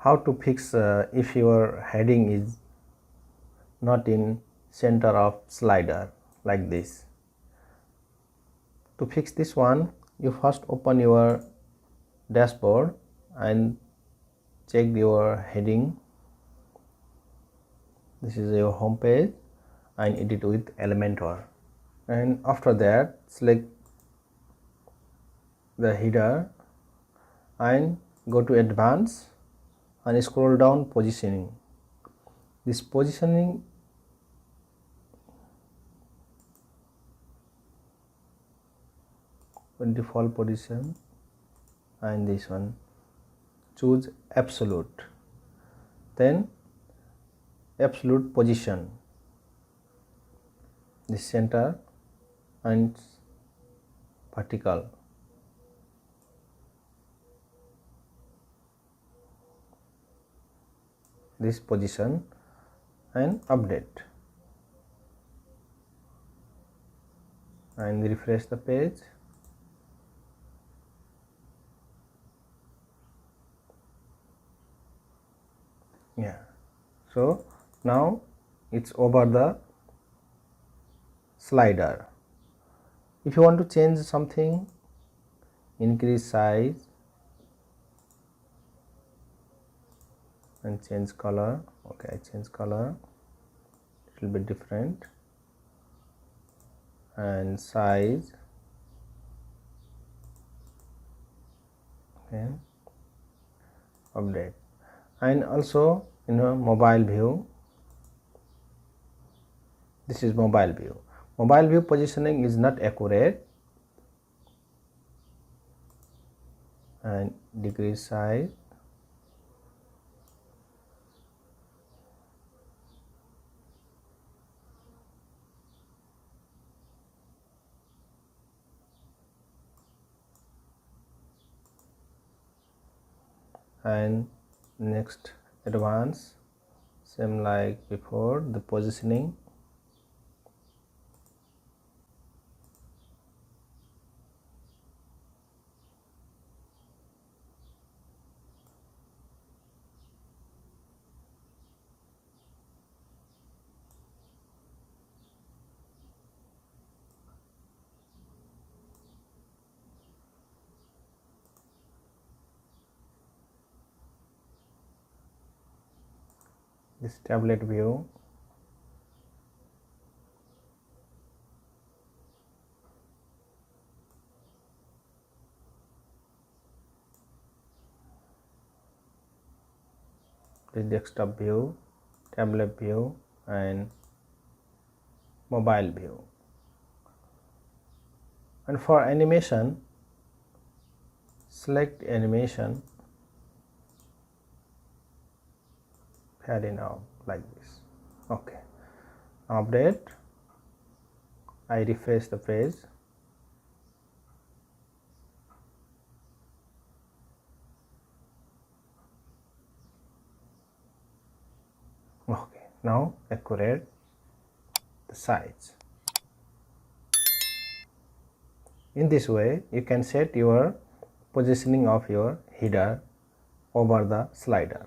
how to fix if your heading is not in center of slider like this. To fix this one, you first open your dashboard and check your heading. This is your home page and edit with Elementor, and after that select the header and go to advanced and scroll down positioning. This positioning default position, and this one choose absolute, then absolute position, the center and vertical. This position and update, and refresh the page. Yeah, so now it's over the slider. If you want to change something, increase size and change color. Okay, I change color, it will be different, and size. Okay, update. And also in a mobile view, this is mobile view. Mobile view positioning is not accurate, and decrease size. And next advance, same like before, the positioning. This tablet view, the desktop view, tablet view, and mobile view. And for animation, select animation, fade in out like this. Okay, update. I refresh the page. Okay, now accurate the size. In this way, you can set your positioning of your header over the slider.